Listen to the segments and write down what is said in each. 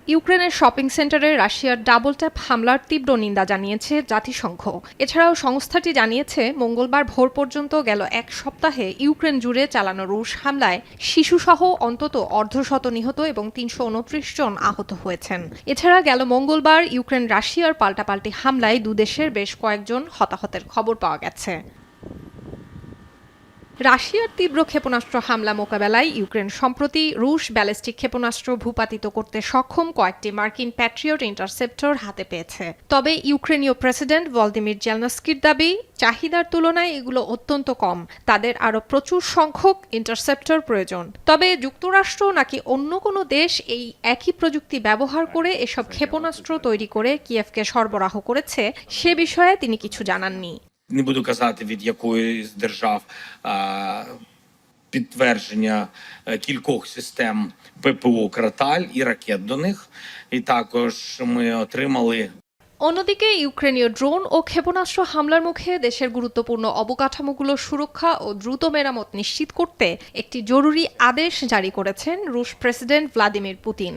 ইউক্রেনের শপিং সেন্টারে রাশিয়ার ডাবল ট্যাপ হামলার তীব্র নিন্দা জানিয়েছে জাতিসংঘ। এছাড়াও সংস্থাটি জানিয়েছে মঙ্গলবার ভোর পর্যন্ত গেল এক সপ্তাহে ইউক্রেন জুড়ে চালানো রুশ হামলায় শিশুসহ অন্তত অর্ধশত নিহত এবং ৩২৯ জন আহত হয়েছেন। এছাড়া গেল মঙ্গলবার ইউক্রেন রাশিয়ার পাল্টাপাল্টি হামলায় দুদেশের বেশ কয়েকজন হতাহতের খবর পাওয়া গেছে। রাশিয়ার তীব্র ক্ষেপণাস্ত্র হামলা মোকাবেলায় ইউক্রেন সম্প্রতি রুশ ব্যালিস্টিক ক্ষেপণাস্ত্র ভূপাতিত করতে সক্ষম কয়েকটি মার্কিন প্যাট্রিয়ট ইন্টারসেপ্টর হাতে পেয়েছে। তবে ইউক্রেনীয় প্রেসিডেন্ট ভলোদিমির জেলনস্কির দাবি, চাহিদার তুলনায় এগুলো অত্যন্ত কম, তাদের আরও প্রচুর সংখ্যক ইন্টারসেপ্টর প্রয়োজন। তবে যুক্তরাষ্ট্র নাকি অন্য কোনো দেশ এই একই প্রযুক্তি ব্যবহার করে এসব ক্ষেপণাস্ত্র তৈরি করে কিয়েভকে সরবরাহ করেছে সে বিষয়ে তিনি কিছু জানাননি। Не буду казати, від якої з держав підтвердження кількох систем ППО «Краталь» і ракет до них. І також ми отримали অন্যদিকে ইউক্রেনীয় ড্রোন ও ক্ষেপণাস্ত্র হামলার মুখে দেশের গুরুত্বপূর্ণ অবকাঠামোগুলোর সুরক্ষা ও দ্রুত মেরামত নিশ্চিত করতে একটি জরুরি আদেশ জারি করেছেন রুশ প্রেসিডেন্ট ভ্লাদিমির পুতিন।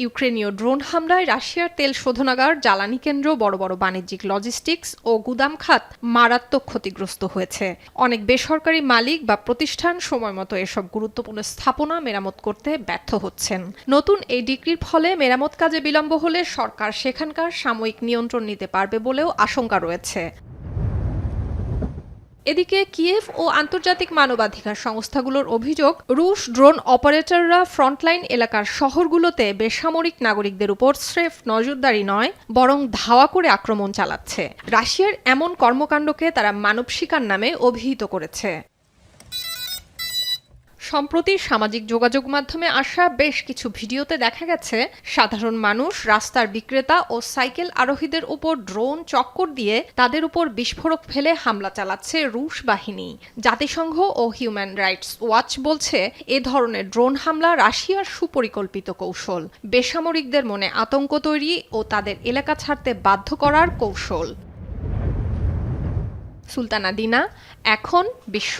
ইউক্রেনীয় ড্রোন হামলায় রাশিয়ার তেল শোধনাগার, জ্বালানি কেন্দ্র, বড় বড় বাণিজ্যিক লজিস্টিক্স ও গুদাম খাত মারাত্মক ক্ষতিগ্রস্ত হয়েছে। অনেক বেসরকারি মালিক বা প্রতিষ্ঠান সময়মতো এসব গুরুত্বপূর্ণ স্থাপনা মেরামত করতে ব্যর্থ হচ্ছেন। নতুন এই ডিক্রির ফলে মেরামত কাজে বিলম্ব হলে সরকার সেখানকার সাময়িক নিয়ন্ত্রণ নিতে পারবে বলেও আশঙ্কা রয়েছে। এদিকে কিয়েভ ও আন্তর্জাতিক মানবাধিকার সংস্থাগুলোর অভিযোগ, রুশ ড্রোন অপারেটররা ফ্রন্টলাইন এলাকার শহরগুলোতে বেসামরিক নাগরিকদের উপর স্রেফ নজরদারি নয়, বরং ধাওয়া করে আক্রমণ চালাচ্ছে। রাশিয়ার এমন কর্মকাণ্ডকে তারা মানব শিকার নামে অভিহিত করেছে। সম্প্রতি সামাজিক যোগাযোগ মাধ্যমে আসা বেশ কিছু ভিডিওতে দেখা গেছে সাধারণ মানুষ, রাস্তার বিক্রেতা ও সাইকেল আরোহীদের উপর ড্রোন চক্কর দিয়ে তাদের উপর বিস্ফোরক ফেলে হামলা চালাচ্ছে রুশ বাহিনী। জাতিসংঘ ও হিউম্যান রাইটস ওয়াচ বলছে, এ ধরনের ড্রোন হামলা রাশিয়ার সুপরিকল্পিত কৌশল, বেসামরিকদের মনে আতঙ্ক তৈরি ও তাদের এলাকা ছাড়তে বাধ্য করার কৌশল। সুলতানা দিনা, এখন বিশ্ব।